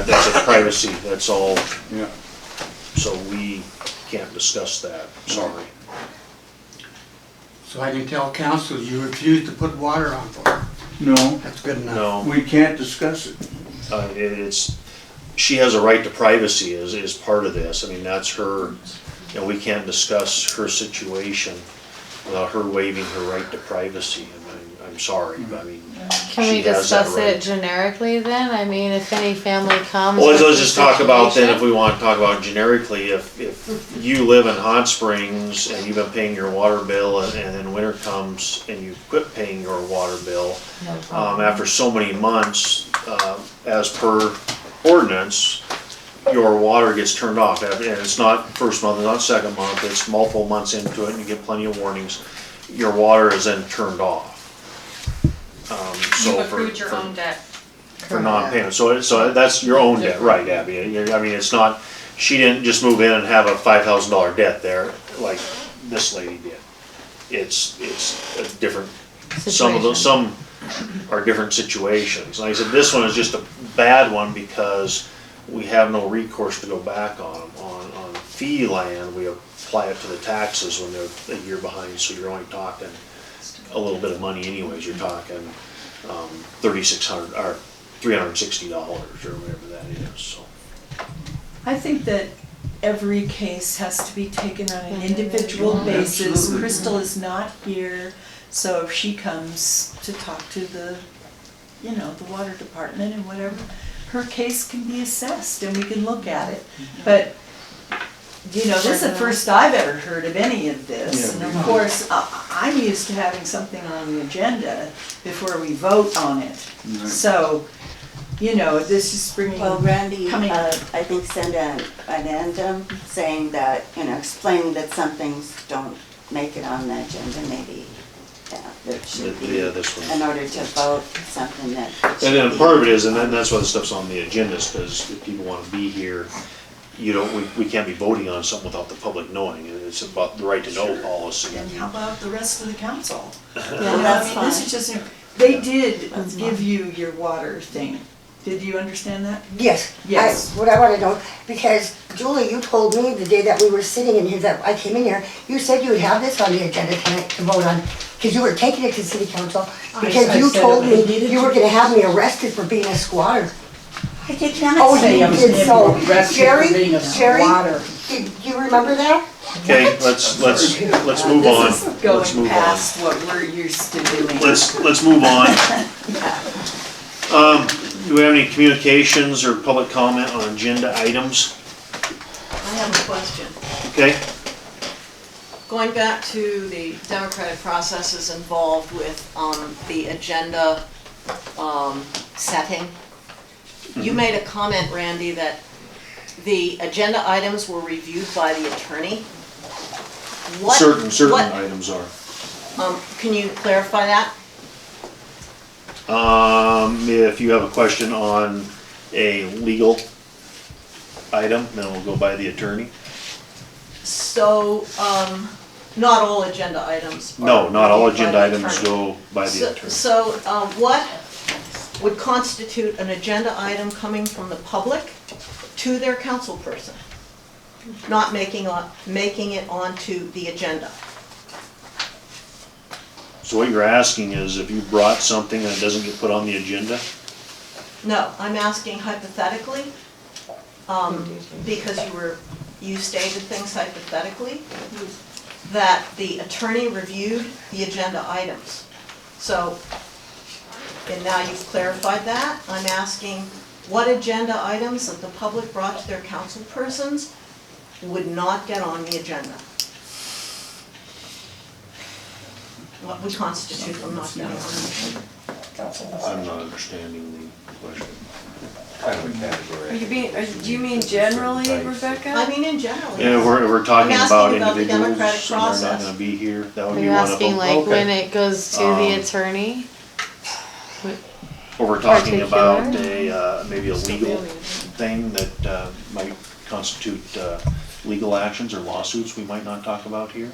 that's a privacy, that's all, Yeah. so we can't discuss that, sorry. So I can tell council you refuse to put water on for her. No, That's good enough. No, we can't discuss it. it's, she has a right to privacy is part of this. I mean, that's her, you know, we can't discuss her situation without her waiving her right to privacy. And I'm sorry, but I mean, Can we she has that discuss right. it generically then? I mean, if any family comes. Well, with let's this just talk about then, if situation- we want to talk about generically, if you live in Hot Springs and you've been paying your water bill and then winter comes and you quit paying your water bill, No problem. after so many months, as per ordinance, your water gets turned off. And it's not first month, it's not second month, it's multiple months into it and you get plenty of warnings. Your water is then turned off. You accrued your own debt. For non-payment, so that's your own debt, right, Abby? I mean, it's not, she didn't just move in and have a $5,000 debt there, like this lady did. It's a different, some of those, some are different situations. Like I said, this one is just a bad one because we have no recourse to go back on them. On fee land, we apply it to the taxes when they're a year behind, so you're only talking a little bit of money anyways, you're talking $3,600 or $360 or whatever that is, so. I think that every case has to be taken on an individual basis. Absolutely. Crystal is not here, so if she comes to talk to the, you know, the water department and whatever, her case can be assessed and we can look at it. But, you know, this is the first I've ever heard of any of this. Yeah, And me of too. course, I'm used to having something on the agenda before we vote on it. Right. So, you know, this is bringing. Well, Randy, coming- I think sent an addendum saying that, you know, explaining that some things don't make it on the agenda, maybe, there should be, Yeah, this one. in order to vote, something that. And then part of it is, and then that's why the stuff's on the agendas, because if people wanna be here, you don't, we can't be voting on something without the public knowing, and it's about the right to know policy. And how about the rest of the council? You Yeah, know, I that's mean, this fine. is just, they did That's give fine. you your water thing. Did you understand that? Yes. Yes. What I want to know, because Julie, you told me the day that we were sitting in here, that I came in here, you said you would have this on the agenda tonight to vote on, because you were taking it to city council, because I you said told it me needed you to were gonna have me arrested for being a squatter. I did not Oh, say you I was did gonna so. be arrested Jerry? for being a Jerry? squatter. Did you remember that? Okay, let's move on, This is let's going move on. past what we're used to doing. Let's move on. Do we have any communications or public comment on agenda items? I have a question. Okay, Going back to the democratic processes involved with the agenda setting, you made a comment, Randy, that the agenda items were reviewed by the attorney. What- certain what- items are. Can you clarify that? If you have a question on a legal item, then we'll go by the attorney. So, not all agenda items are No, not all reviewed by agenda the items attorney. go by the So- attorney. So, what would constitute an agenda item coming from the public to their council person? Not making it onto the agenda? So what you're asking is if you brought something that doesn't get put on the agenda? No, I'm asking hypothetically, because you stated things hypothetically, that the attorney reviewed the agenda items. So, and now you've clarified that, I'm asking what agenda items that the public brought to their council persons would not get on the agenda? What would constitute them not getting on the agenda? I'm not understanding the question. Kind of a category. Do you mean generally, Rebecca? I mean, in general. Yeah, we're talking I'm about asking about the individuals, democratic and they're not process. gonna be here, that would Are be you one of asking them. like Okay. when it goes to the Um, attorney? Or we're talking about Particular? maybe a legal thing that might constitute legal actions or lawsuits we might not talk about here.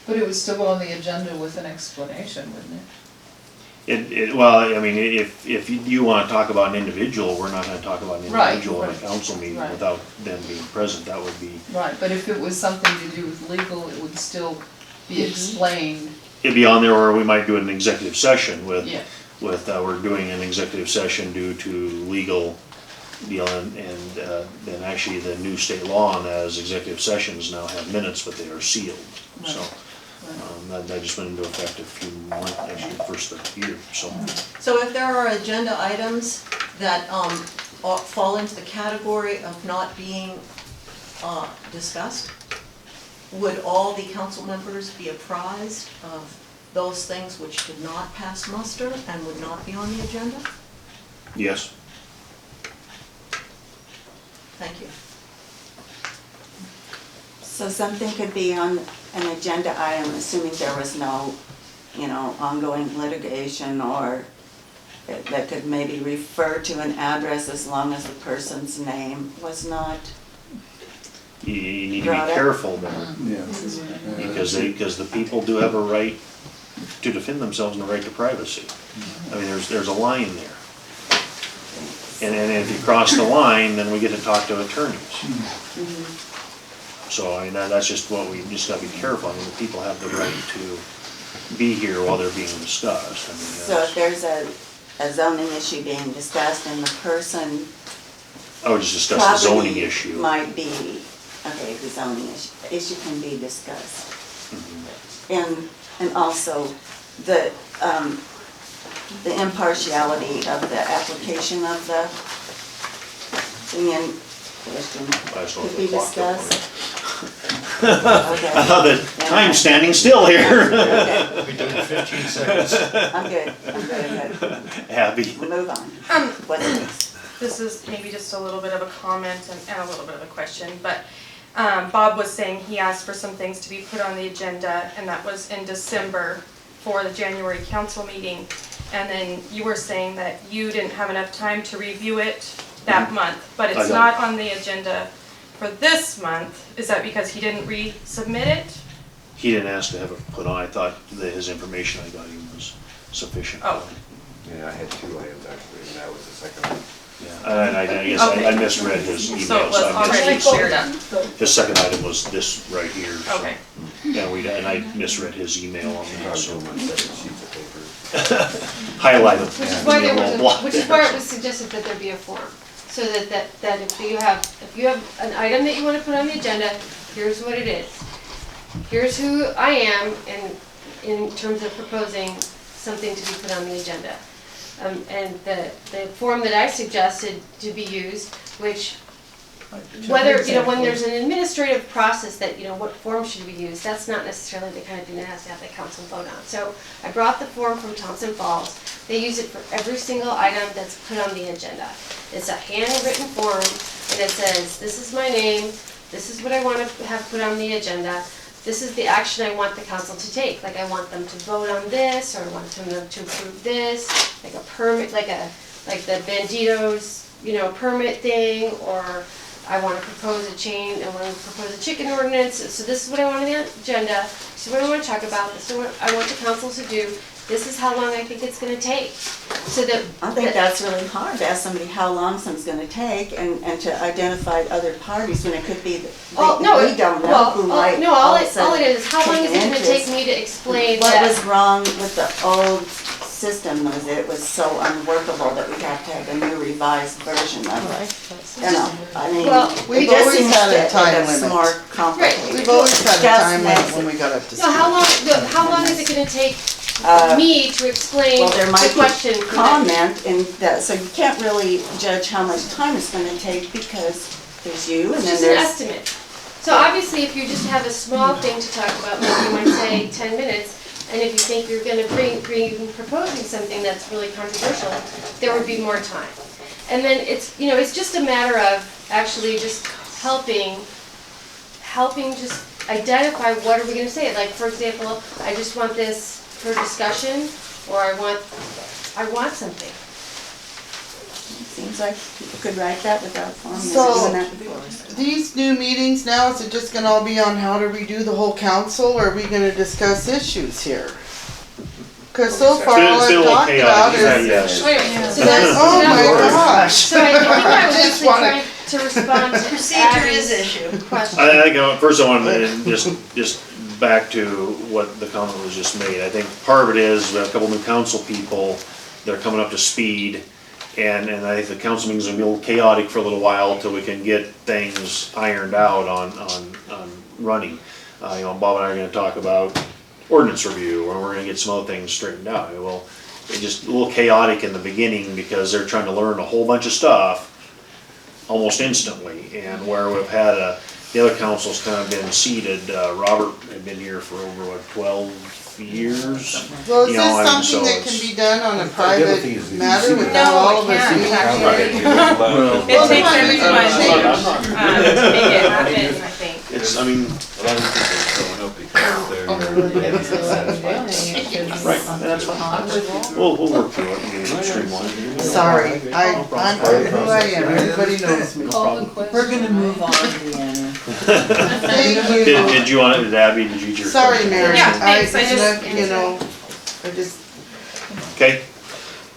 But it would still go on the agenda with an explanation, wouldn't it? Well, I mean, if you wanna talk about an individual, we're not gonna talk about an Right, individual in a right, council meeting right. without them being present, that would be, Right, but if it was something to do with legal, it would still be explained, it'd be on there, or we might do an executive session with, yeah. we're doing an executive session due to legal deal, and then actually the new state law on that is executive sessions now have minutes, but they are sealed, so. That just went into effect a few months, actually, the first of the year, so. So if there are agenda items that fall into the category of not being discussed, would all the council members be apprised of those things which did not pass muster and would not be on the agenda? Yes. Thank you. So something could be on an agenda item, assuming there was no, ongoing litigation, or that could maybe refer to an address as long as the person's name was not. You need to be Brought up. careful there, Yeah. because the people do have a right to defend themselves and a right to privacy. I mean, there's a line there. And if you cross the line, then we get to talk to attorneys. So, I mean, that's just what we just gotta be careful. I mean, the people have the right to be here while they're being discussed. I mean, So if there's a zoning issue being discussed and the person I would just discuss the zoning probably issue. might be, okay, the zoning issue can be discussed. And also the impartiality of the application of the thing in question I just don't could be know if the clock discussed. I Okay, thought the time's standing still here. okay, We did 15 seconds. I'm good, I'm good. Abby. We'll move on. What's next? This is maybe just a little bit of a comment and a little bit of a question, but Bob was saying he asked for some things to be put on the agenda, and that was in December for the January council meeting. And then you were saying that you didn't have enough time to review it that month, but I it's don't. not on the agenda for this month. Is that because he didn't resubmit it? He didn't ask to have it put on. I thought that his information I got him was sufficient. Oh. Yeah, I had 2 items actually, and that was the second one. Yeah, and I guess I misread his email. So it was I already missed- shared up? His second item was this right here. so- Okay. Yeah, and I misread his email on I that, was so doing my second sheets of paper. highlight it. Which is why there was, Block which is why it was suggested that there be a form. So that if you have an item that you wanna put on the agenda, here's what it is. Here's who I am in terms of proposing something to be put on the agenda. And the form that I suggested to be used, which whether, when there's an administrative process that, what form should we use, that's not necessarily the kind of thing that has to have the council vote on. So I brought the form from Thompson Falls. They use it for every single item that's put on the agenda. It's a handwritten form, and it says, this is my name, this is what I want to have put on the agenda, this is the action I want the council to take. Like, I want them to vote on this, or I want them to approve this, like a permit, like the Banditos, permit thing, or I want to propose I want to propose a chicken ordinance, so this is what I want on the agenda, this is what I want to talk about, this is what I want the council to do, this is how long I think it's gonna take, so that. I think that's really hard to ask somebody how long something's gonna take and to identify other parties when it could be that Oh, no, we don't know who might no, all also it is, how long is it gonna take take me to explain What that? was wrong with the old system was it was so unworkable that we'd have to have a new revised version of it. I mean, Well, it we've just always seems had a that time it's limit. more complicated. We've always had a Just time makes limit when it- we got up to speed. No, how long is it gonna take Uh, me to explain Well, there the might question? be comment in that, so you can't really judge how much time it's gonna take because there's you and It's then just an there's. estimate. So obviously, if you just have a small thing to talk about, maybe you might say 10 minutes, and if you think you're gonna bring proposing something that's really controversial, there would be more time. And then it's just a matter of actually just helping just identify what are we gonna say. Like, for example, I just want this for discussion, or I want something. Seems like people could write that without forming So- doing that before. These new meetings now, is it just gonna all be on how to redo the whole council, or are we gonna discuss issues here? Cause so far all It's been a I've little talked chaotic, about yeah, is, yes. Wait, so that's, oh my gosh. so I think I was Just actually wanna- trying to respond to Procedure is Abby's issue. question. I think, first I wanted to just back to what the comment was just made. I think part of it is, we have a couple new council people that are coming up to speed. And I think the council meeting's gonna be a little chaotic for a little while till we can get things ironed out on running. You know, Bob and I are gonna talk about ordinance review, or we're gonna get some other things straightened out. Well, it's just a little chaotic in the beginning because they're trying to learn a whole bunch of stuff almost instantly. And where we've had the other council's kind of been seated, Robert had been here for over, 12 years? Well, is You know, this and so something that can it's- be done on a The other private thing is you matter see without that- all of No, it us can't, being? actually. Well, It takes Well, everyone, I'm to make it happen, I think. It's, I mean, A lot of people are showing up because they're dissatisfied. right, and that's fine. We'll work through it and get it streamlined. Sorry, I'm who I am, everybody knows me. Call the question. We're gonna move on, Deanna. Thank you. Did you want, Abby, did you get your? Sorry, Mary. Yeah, thanks, I just- You know, I just, Okay,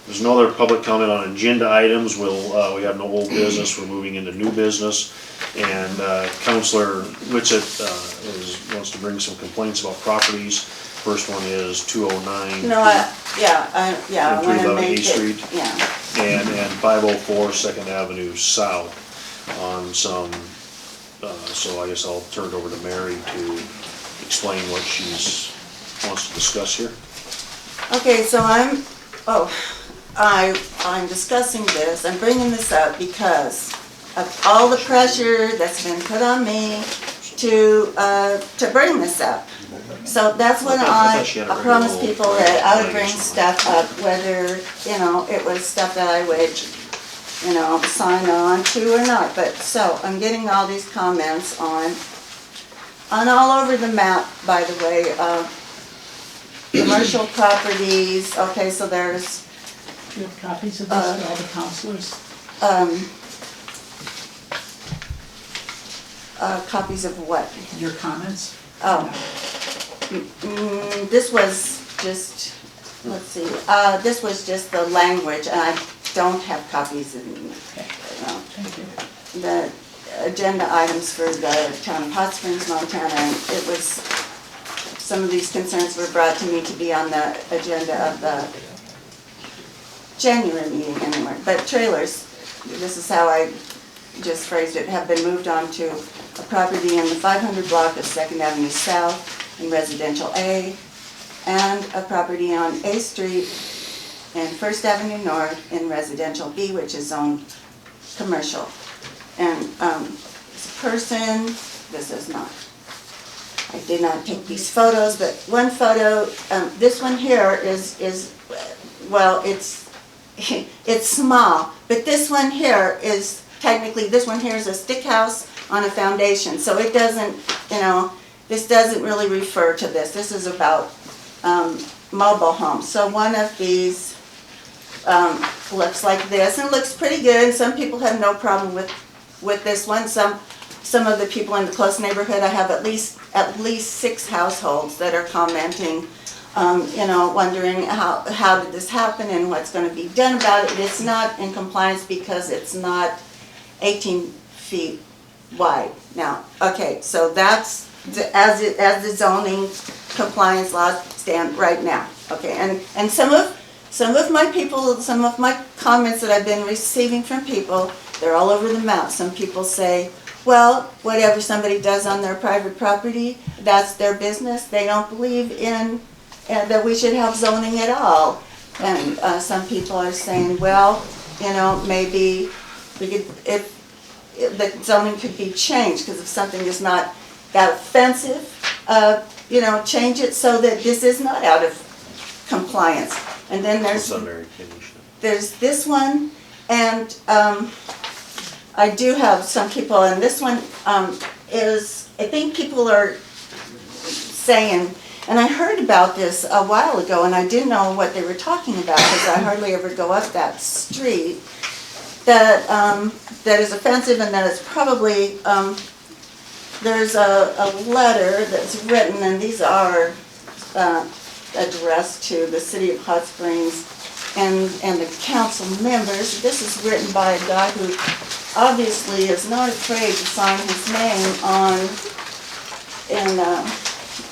there's no other public comment on agenda items, we have no old business, we're moving into new business. And Counselor Witsit wants to bring some complaints about properties. First one is 209. No, I wanna 311 make A Street. it, yeah. And 504 Second Avenue South on some, so I guess I'll turn it over to Mary to explain what wants to discuss here. Okay, so I'm discussing this, I'm bringing this up because of all the pressure that's been put on me to bring this up. So that's when I I thought she had a promised regular people that I would bring litigation. stuff up, whether, it was stuff that I would, sign on to or not. But, so, I'm getting all these comments on all over the map, by the way, commercial properties, okay, so there's, Do you have copies of this for all the counselors? copies of what? Your comments? Oh. This was just, let's see, this was just the language, and I don't have copies in, Thank you. the agenda items for the town of Hot Springs, Montana, and it was, some of these concerns were brought to me to be on the agenda of the January meeting anyway. But trailers, this is how I just phrased it, have been moved on to a property in the 500 block of 2nd Avenue South in Residential A, and a property on A Street in 1st Avenue North in Residential B, which is zoned commercial. And this person, this is not, I did not take these photos, but one photo, this one here is well, it's small, but this one here is, technically, this one here is a stick house on a foundation, so it doesn't, this doesn't really refer to this. This is about mobile homes. So one of these looks like this, and it looks pretty good. Some people have no problem with this one. Some of the people in the close neighborhood, I have at least 6 households that are commenting, wondering how did this happen and what's going to be done about it. It's not in compliance because it's not 18 feet wide. Now, okay, so that's as the zoning compliance laws stand right now. Okay, and some of my people, some of my comments that I've been receiving from people, they're all over the map. Some people say, well, whatever somebody does on their private property, that's their business. They don't believe in that we should have zoning at all. And some people are saying, well, maybe we could, if the zoning could be changed, because if something is not that offensive, change it so that this is not out of compliance. And then there's this one, and I do have some people, and this one is, I think people are saying, and I heard about this a while ago, and I didn't know what they were talking about, because I hardly ever go up that street, that is offensive, and that it's probably, there's a letter that's written, and these are addressed to the city of Hot Springs and the council members. This is written by a guy who obviously is not afraid to sign his name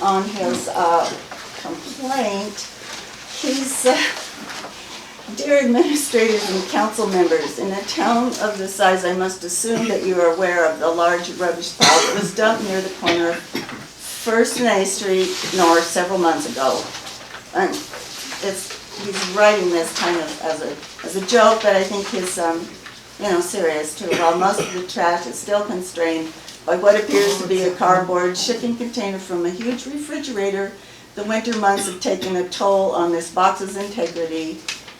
on his complaint. He's, dear administrators and council members, in a town of this size, I must assume that you are aware of the large rubbish pile that was dumped near the corner of First and A Street North several months ago. And he's writing this kind of as a joke, but I think he's, serious too. While most of the trash is still constrained by what appears to be a cardboard shipping container from a huge refrigerator, the winter months have taken a toll on this box's integrity.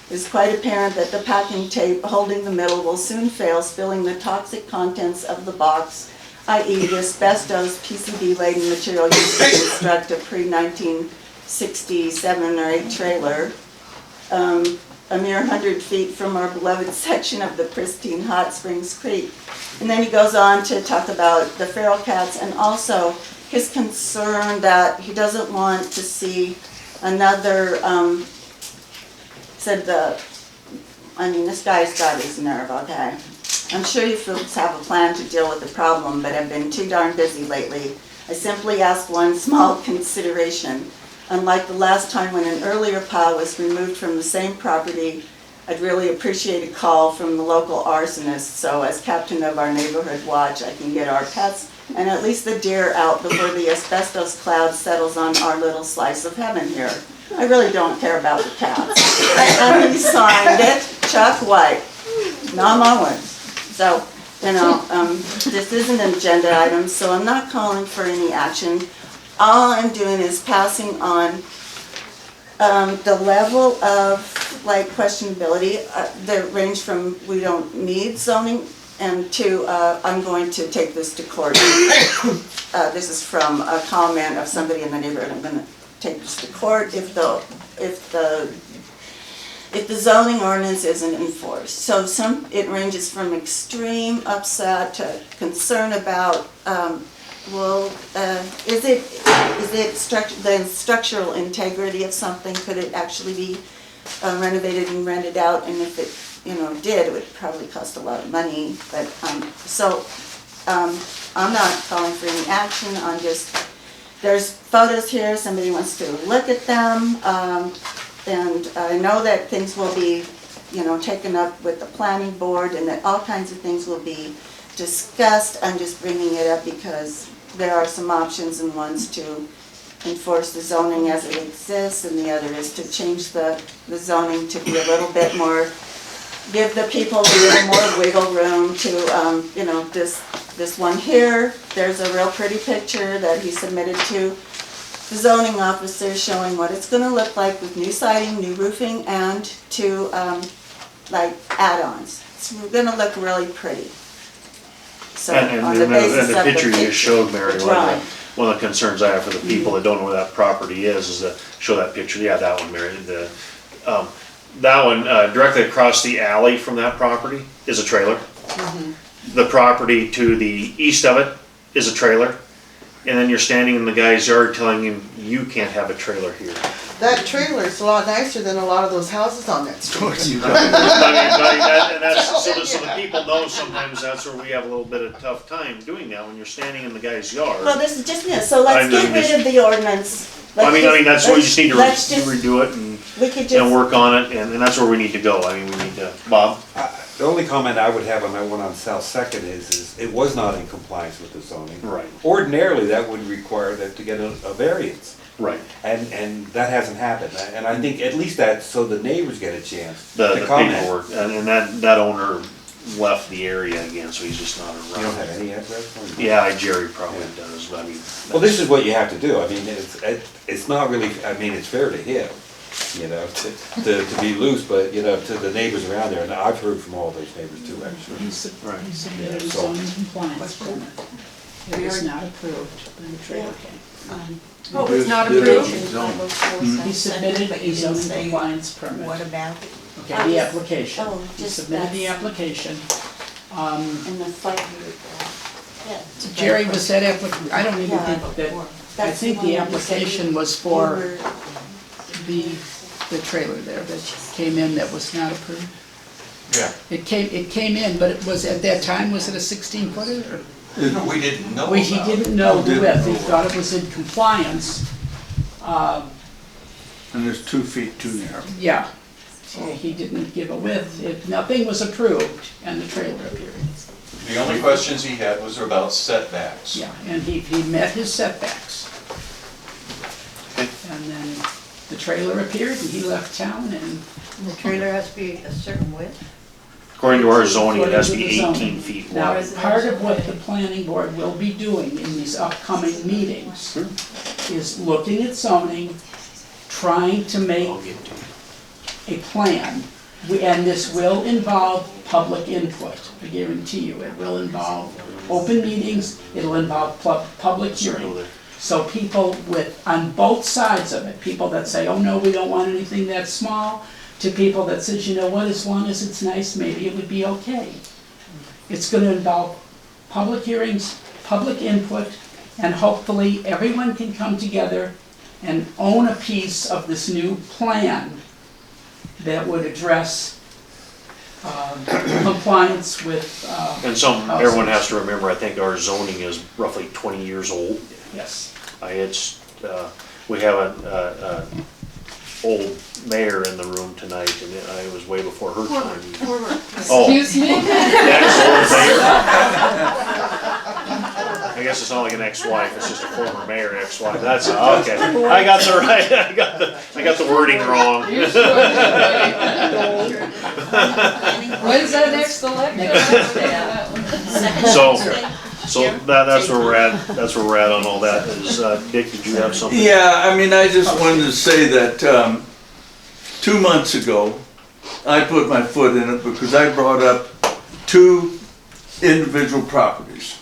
It's quite apparent that the packing tape holding the middle will soon fail, spilling the toxic contents of the box, i.e. the asbestos PCB-laden material used to construct a pre-1967 or 8 trailer, a mere 100 feet from our beloved section of the pristine Hot Springs Creek. And then he goes on to talk about the feral cats and also his concern that he doesn't want to see another, this guy's got his nerve, okay? I'm sure you folks have a plan to deal with the problem, but I've been too darn busy lately. I simply ask one small consideration. Unlike the last time when an earlier pile was removed from the same property, I'd really appreciate a call from the local arsonist, so as captain of our neighborhood watch, I can get our pets and at least the deer out before the asbestos cloud settles on our little slice of heaven here. I really don't care about the cats. And he signed it, Chuck White, not my words. So, this is an agenda item, so I'm not calling for any action. All I'm doing is passing on the level of questionability that range from we don't need zoning and to I'm going to take this to court. This is from a comment of somebody in the neighborhood. I'm going to take this to court if the zoning ordinance isn't enforced. So it ranges from extreme upset to concern about is it the structural integrity of something? Could it actually be renovated and rented out? And if it did, it would probably cost a lot of money. But I'm not calling for any action. There's photos here. Somebody wants to look at them, and I know that things will be taken up with the planning board, and that all kinds of things will be discussed. I'm just bringing it up because there are some options, and one's to enforce the zoning as it exists, and the other is to change the zoning to be a little bit more, give the people a little more wiggle room to, this one here, there's a real pretty picture that he submitted to the zoning officer showing what it's gonna look like with new siding, new roofing, and to, add-ons. It's gonna look really pretty. So, on the basis the of picture you showed, Mary, drawing. one of the concerns I have for the people that don't know where that property is to show that picture. Yeah, that one, Mary. That one, directly across the alley from that property is a trailer. The property to the east of it is a trailer. And then you're standing in the guy's yard telling him, you can't have a trailer here. That trailer's a lot nicer than a lot of those houses on that street. So the people know sometimes that's where we have a little bit of tough time doing that, when you're standing in the guy's yard. Well, this is just it, so let's get rid of the ordinance. That's where we just need to redo it and work on it, and that's where we need to go. We need to, Bob? The only comment I would have on that one on South Second is it was not in compliance with the zoning. Right. Ordinarily, that would require them to get a variance. Right. And that hasn't happened, and I think at least that, so the neighbors get a chance The to comment. paperwork, and that owner left the area again, so he's just not around. You don't have any address? Yeah, Jerry probably does, but Well, this is what you have to do. It's not really, it's fair to him, to be loose, but, to the neighbors around there, and I've heard from all those neighbors too, actually. He submitted a zoning compliance permit. It was not approved when the trailer came. What was not approved? He submitted a zoning compliance permit. What about it? Okay, the application. Oh, He just submitted the that's- application. And the 500. Jerry, was that I don't even think that, I That's think the the one you said application was you for were the trailer there that came in that was not approved? Yeah. It came in, but it was, at that time, was it a 16-footer? We didn't know He about it. didn't know the Didn't width, he know thought it was in compliance. And there's 2 feet too narrow. Yeah, so he didn't give a width, nothing was approved, and the trailer appeared. The only questions he had was about setbacks. Yeah, and he met his setbacks. And then the trailer appeared, and he left town, and The trailer has to be a certain width? According to our zoning, it has to be According to the 18 feet now, wide. part of what the planning board will be doing in these upcoming meetings is looking at zoning, trying to make I'll get to you. a plan, and this will involve public input, I guarantee you. It will involve open meetings, it'll involve public Circle hearing. there. So people on both sides of it, people that say, oh no, we don't want anything that small, to people that says, you know what, as long as it's nice, maybe it would be okay. It's gonna involve public hearings, public input, and hopefully everyone can come together and own a piece of this new plan that would address compliance with, And everyone has to remember, I think our zoning is roughly 20 years old. yes. We have an old mayor in the room tonight, and it was way before her time. Oh, Excuse me? ex-old mayor. I guess it's not like an ex-wife, it's just a former mayor, ex-wife. That's, okay. I got the right, I got the wording wrong. You're sure you're right. When's that next election? So that's where we're at on all that. Is, Dick, did you have something? Yeah, I mean, I just wanted to say that 2 months ago, I put my foot in it because I brought up 2 individual properties.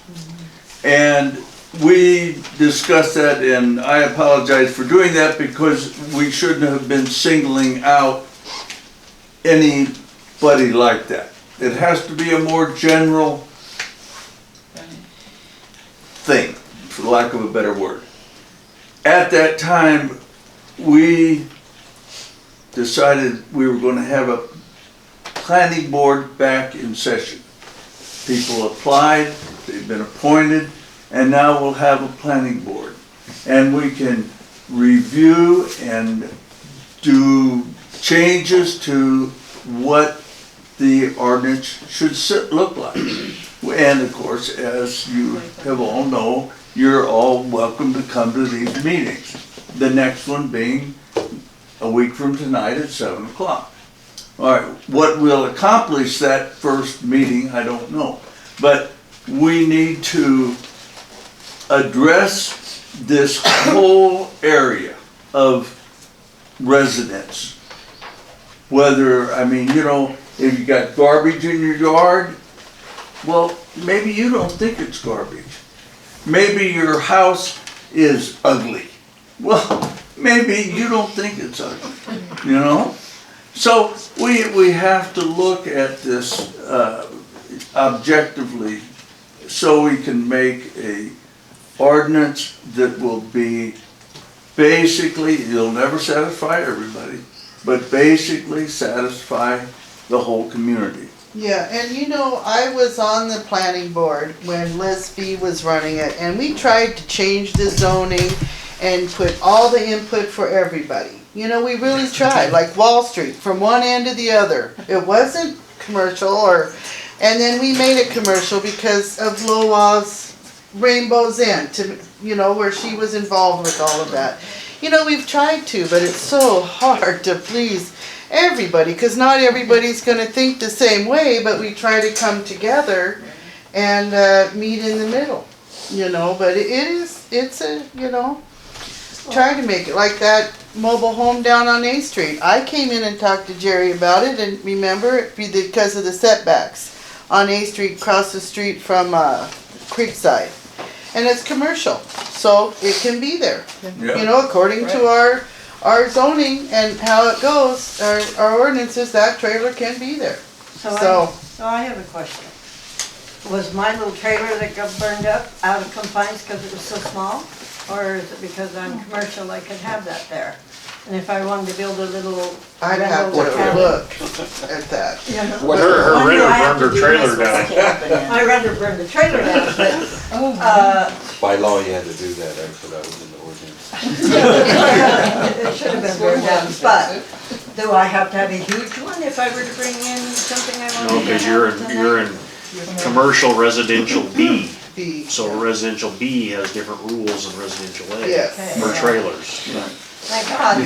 And we discussed that, and I apologize for doing that because we shouldn't have been singling out anybody like that. It has to be a more general thing, for lack of a better word. At that time, we decided we were going to have a planning board back in session. People applied, they've been appointed, and now we'll have a planning board. And we can review and do changes to what the ordinance should look like. And of course, as you have all know, you're all welcome to come to these meetings. The next one being a week from tonight at 7 o'clock. All right, what will accomplish that first meeting, I don't know. But we need to address this whole area of residents. Whether, I mean, you know, if you got garbage in your yard, well, maybe you don't think it's garbage. Maybe your house is ugly. Well, maybe you don't think it's ugly, you know? So we have to look at this objectively so we can make a ordinance that will be basically, it'll never satisfy everybody, but basically satisfy the whole community. Yeah, and you know, I was on the planning board when Liz Fee was running it, and we tried to change the zoning and put all the input for everybody. You know, we really tried, like Wall Street, from one end to the other. It wasn't commercial, and then we made it commercial because of Loa's Rainbow's End, to, you know, where she was involved with all of that. You know, we've tried to, but it's so hard to please everybody, because not everybody's going to think the same way, but we try to come together and meet in the middle, you know, but it's a, you know, try to make it like that mobile home down on A Street. I came in and talked to Jerry about it, and remember, because of the setbacks on A Street, across the street from Creekside. And it's commercial, so it can be there, you know, according to our zoning and how it goes, our ordinances, that trailer can be there. So I have a question. Was my little trailer that got burned up out of compliance because it was so small? Or is it because I'm commercial I could have that there? And if I wanted to build a little. I'd have to rental look at that. Her renter burned her trailer down. I'd rather burn the trailer down, but, By law, you had to do that, actually, that was in the ordinance. it should have been burned down, but do I have to have a huge one if I were to bring in something I wanted to No, have? because you're in commercial residential B. B. So residential B has different rules than residential A Yes. for trailers. Thank God.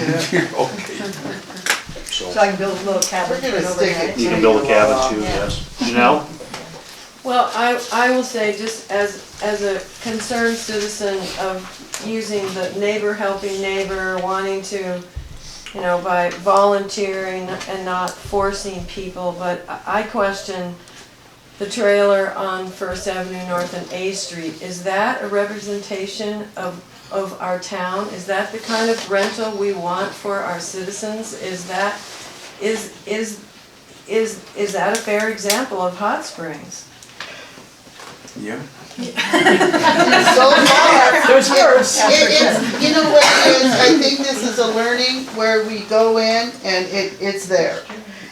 So So I can build a little cabin We're for gonna an stick overnight. it you can build a cabin too, yes. Janelle? Well, I will say, just as a concerned citizen of using the neighbor helping neighbor, wanting to, you know, by volunteering and not forcing people, but I question the trailer on First Avenue North and A Street. Is that a representation of our town? Is that the kind of rental we want for our citizens? Is that a fair example of Hot Springs? Yeah. So far, There's worse. it's, you know what it is, I think this is a learning where we go in and it's there.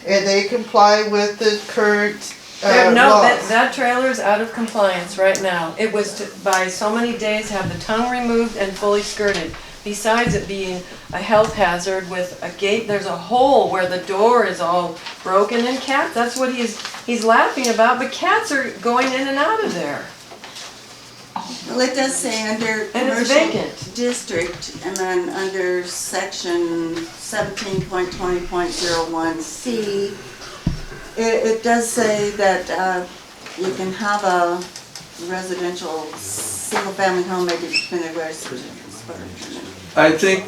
And they comply with the current, No, laws. that trailer is out of compliance right now. It was to, by so many days, have the tongue removed and fully skirted. Besides it being a health hazard with a gate, there's a hole where the door is all broken and cats, that's what he's laughing about, but cats are going in and out of there. Well, it does say under And it's commercial vacant. district, and then under section 17.20.01C, it does say that you can have a residential, single-family home, maybe anywhere, I think,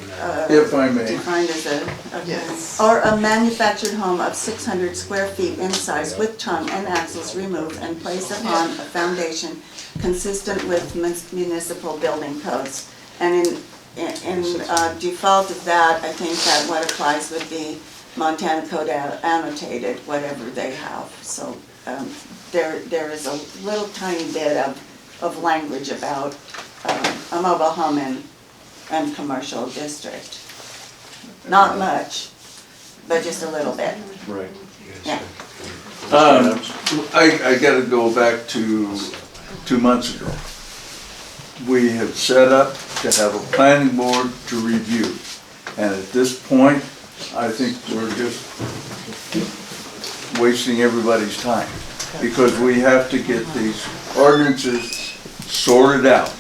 if I may, defined as a, Yes. or a manufactured home of 600 square feet in size with tongue and axles removed and placed upon a foundation consistent with municipal building codes. And in default of that, I think that what applies would be Montana Code annotated, whatever they have. So there is a little tiny bit of language about a mobile home and commercial district. Not much, but just a little bit. Right. Yeah. I gotta go back to 2 months ago. We have set up to have a planning board to review. And at this point, I think we're just wasting everybody's time. Because we have to get these ordinances sorted out.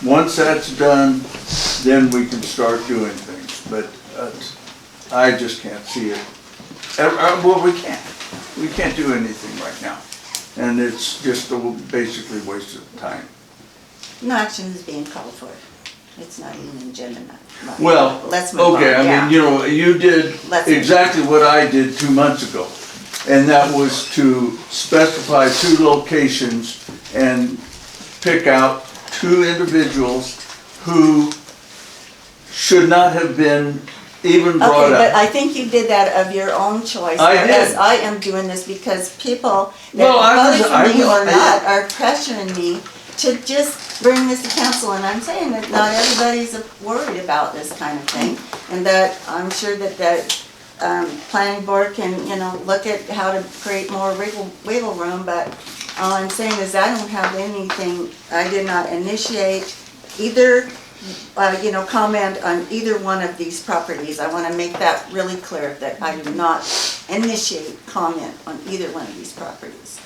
Once that's done, then we can start doing things. But I just can't see it. Well, we can't. We can't do anything right now. And it's just basically wasted time. No action is being called for. It's not even an agenda. Well, Let's move okay, on, I mean, you know, you did Let's move exactly what I did 2 months ago. And that was to specify 2 locations and pick out 2 individuals who should not have been even brought Okay, but up. I think you did that of your own choice. I did. Whereas I am doing this because people Well, I that was- voted I for me was- or not are pressuring me to just bring this to council. And I'm saying that not everybody's worried about this kind of thing. And that I'm sure that planning board can, you know, look at how to create more wiggle room. But all I'm saying is I don't have anything, I did not initiate either comment on either one of these properties. I want to make that really clear, that I do not initiate comment on either one of these properties.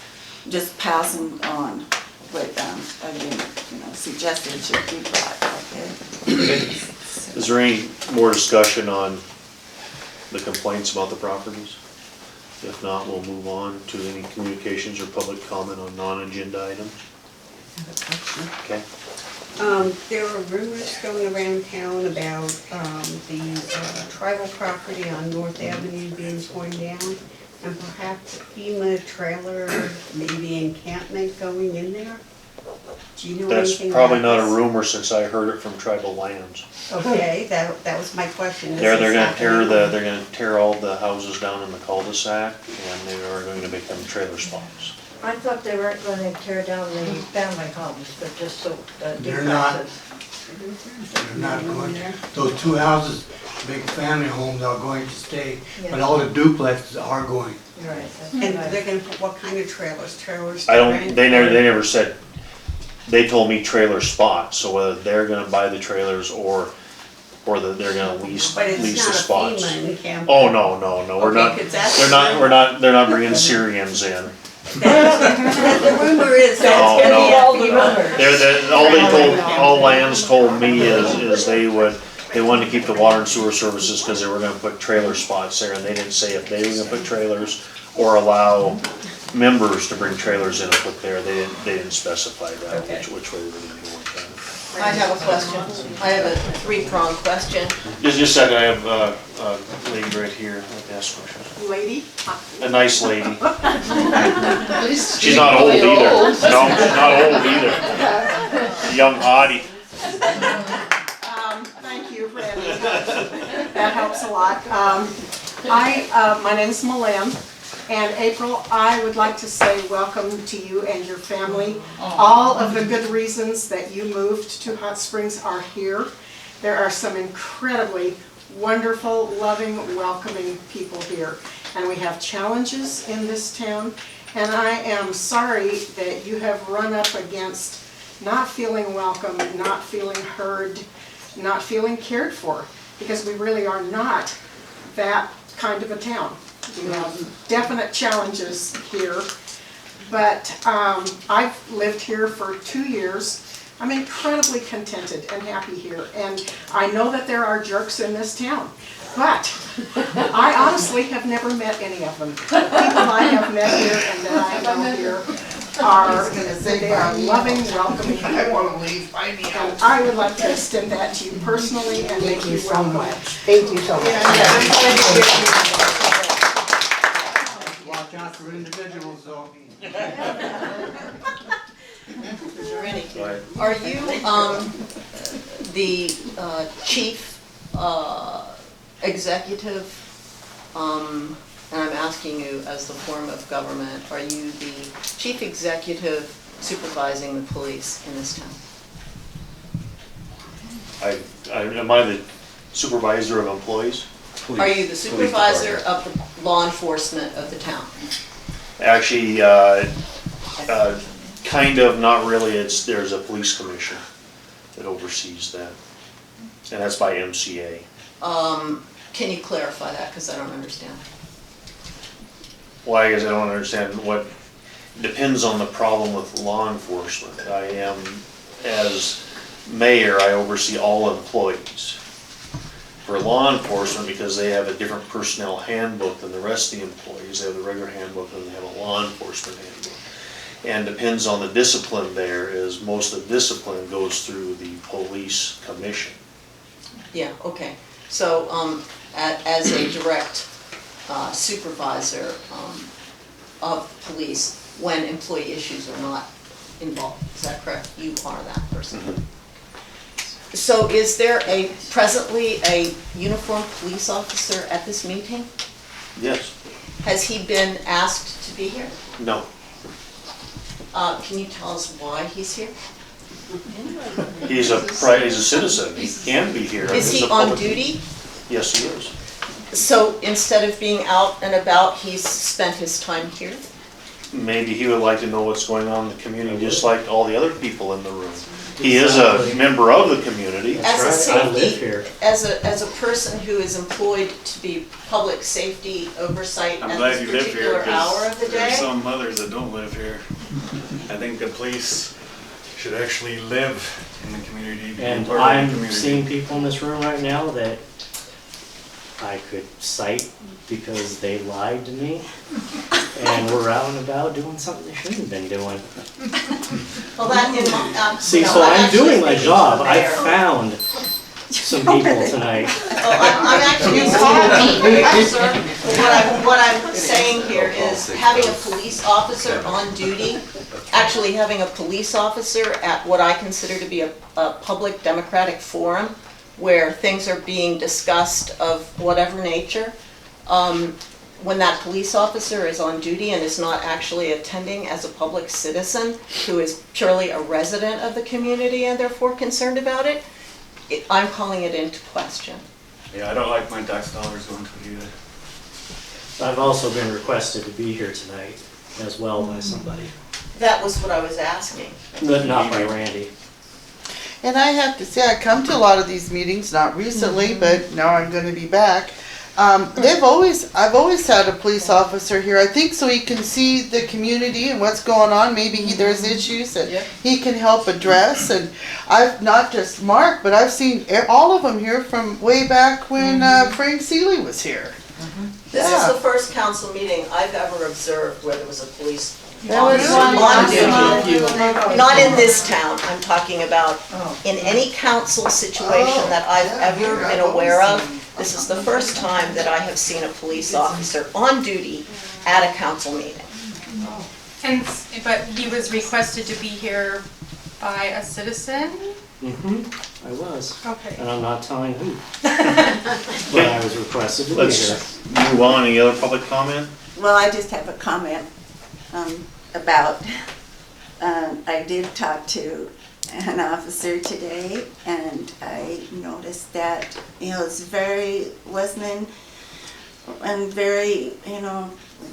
Just passing on what, again, suggested should be brought, okay? Is there any more discussion on the complaints about the properties? If not, we'll move on to any communications or public comment on non-agenda items. Okay. There are rumors going around town about the tribal property on North Avenue being torn down, and perhaps a FEMA trailer, maybe encampment going in there. Do you know That's anything about probably not a this? rumor since I heard it from Tribal Lands. Okay, that was my question. Is They're this gonna tear all the houses down in the cul-de-sac and they are going to make them trailer spots. I thought they weren't gonna tear down the family homes, but just so They're not. They're not going to. Those two houses, big family homes are going to stay, but all the duplexes are going. And they're gonna put what kind of trailers? Trailers? I to don't, rent? they never said, they told me trailer spots, so whether they're gonna buy the trailers or they're gonna lease But the it's not a spots. FEMA camp. Oh, no, we're Okay, not, 'cause that's they're not bringing Syrians in. The rumor is No, that's gonna be no. a FEMA. All Lands told me is they wanted to keep the water and sewer services because they were gonna put trailer spots there, and they didn't say if they were gonna put trailers or allow members to bring trailers in and put there, they didn't specify that, which way they were gonna do it. I have a question. I have a three-pronged question. Just a second, I have a lady right here, I'd like to ask questions. Lady? A nice lady. At least She's not old really either. old. No, she's not old either. Young hottie. Thank you, Randy. That helps a lot. My name's Melinda, and April, I would like to say welcome to you and your family. All of the good reasons that you moved to Hot Springs are here. There are some incredibly wonderful, loving, welcoming people here. And we have challenges in this town, and I am sorry that you have run up against not feeling welcome, not feeling heard, not feeling cared for, because we really are not that kind of a town. We have definite challenges here, but I've lived here for 2 years. I'm incredibly contented and happy here, and I know that there are jerks in this town, but I honestly have never met any of them. The people I have met here and that I know here they are loving, welcoming people. I wanna leave, find me out. And I would like to extend that to you personally and make you so welcome. much. Thank you so much. Watch out for individuals though. Mr. Rennie, Go ahead. are you, the, chief, executive, and I'm asking you as the form of government, are you the chief executive supervising the police in this town? Am I the supervisor of employees? Are you the supervisor of the law enforcement of the town? Actually, kind of, not really, there's a police commission that oversees that, and that's by MCA. Can you clarify that, because I don't understand? Well, I guess I don't understand what, depends on the problem with law enforcement. I am, as mayor, I oversee all employees. For law enforcement, because they have a different personnel handbook than the rest of the employees, they have the regular handbook and they have a law enforcement handbook. And depends on the discipline there, is most of the discipline goes through the police commission. Yeah, okay. So, as a direct supervisor of police, when employee issues are not involved, is that correct? You are that person. Mm-hmm. So is there presently a uniformed police officer at this meeting? Yes. Has he been asked to be here? No. Can you tell us why he's here? He's a citizen, he can be here. Is It's he a on public- duty? Yes, he is. So instead of being out and about, he's spent his time here? Maybe he would like to know what's going on in the community, just like all the other people in the room. He is a member of the community. As a safety, as a person who is employed to be public safety oversight I'm at glad this you live here particular hour of the because there's day? some others that don't live here. I think the police should actually live in the community. be And part of the I'm community. seeing people in this room right now that I could cite because they lied to me and were out and about doing something they shouldn't have been doing. Well, that, See, no, so I'm actually doing my speaking job. to the I mayor. found some people tonight. I'm actually what I'm saying here is having a police officer on duty, actually having a police officer at what I consider to be a public democratic forum where things are being discussed of whatever nature. When that police officer is on duty and is not actually attending as a public citizen who is purely a resident of the community and therefore concerned about it, I'm calling it into question. Yeah, I don't like my tax dollars going to it either. I've also been requested to be here tonight as well by somebody, That was what I was asking. but not by Randy. And I have to say, I come to a lot of these meetings, not recently, but now I'm gonna be back. I've always had a police officer here, I think so he can see the community and what's going on, maybe there's issues that he can help address, and I've, not just Mark, but I've seen all of them here from way back when Frank Seeley was here. This is the first council meeting I've ever observed where there was a police There was officer one on last duty. Not in this town, I'm talking about in any council situation that I've ever been aware of. This is the first time that I have seen a police officer on duty at a council meeting. But he was requested to be here by a citizen? I was. Okay. And I'm not telling who. But I was requested to be here. Let's move on. Any other public comment? Well, I just have a comment about, I did talk to an officer today, and I noticed that, it's very listening and very,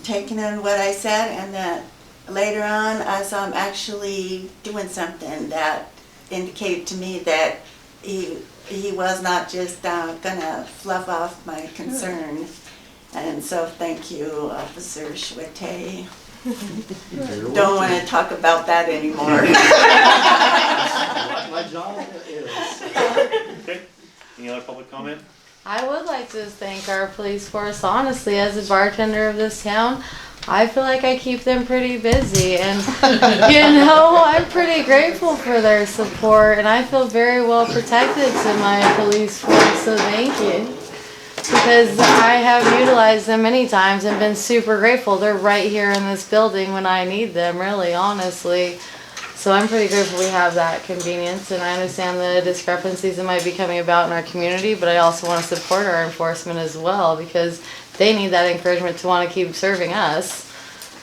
taking in what I said, and that later on I saw him actually doing something that indicated to me that he was not just gonna fluff off my concern. And so thank you, Officer Schwete. Don't want to talk about that anymore. What my job is. Okay. Any other public comment? I would like to thank our police force, honestly, as a bartender of this town. I feel like I keep them pretty busy, and I'm pretty grateful for their support, and I feel very well protected to my police force, so thank you. Because I have utilized them many times and been super grateful. They're right here in this building when I need them, really, honestly. So I'm pretty grateful we have that convenience, and I understand the discrepancies that might be coming about in our community, but I also want to support our enforcement as well, because they need that encouragement to want to keep serving us.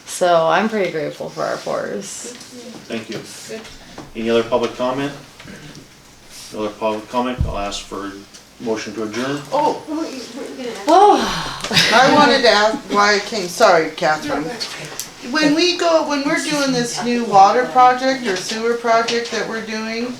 So I'm pretty grateful for our force. Thank you. Any other public comment? No other public comment? I'll ask for a motion to adjourn. Oh, Oh. I wanted to ask why I came, sorry, Catherine. When we're doing this new water project or sewer project that we're doing,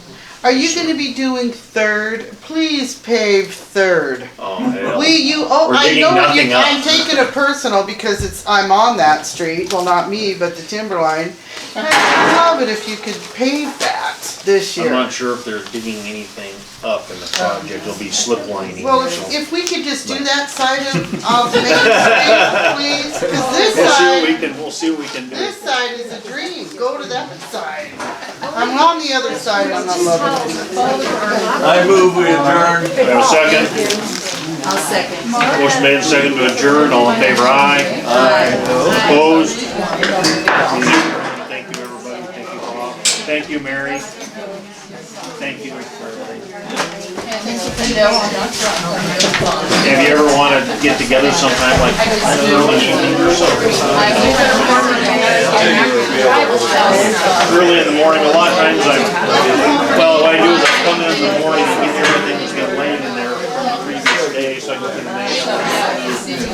are you gonna be doing Third? Please pave Third. Oh, hell. We're We're digging nothing up. I'm taking it personal because I'm on that street, well, not me, but the Timberline. And I'd love it if you could pave that this I'm year. not sure if they're digging anything up in the project. It'll be slip lining. Well, so. if we could just do that side of Main Street, please, because this side. We'll see what we can do. This side is a dream, go to that side. I'm on the other side, I'm not loving it. I move we adjourn. We have a second. I'll second. Motion made and second to adjourn. All in favor, aye. Aye. Opposed? Thank you, everybody. Thank you, Bob. Thank you, Mary. Thank you for everything. If you ever want to get together sometime, like, I don't know, an evening or something. Early in the morning, a lot of times what I do is I come in the morning and get everything that's got laying in there from the previous day, so I can get it made.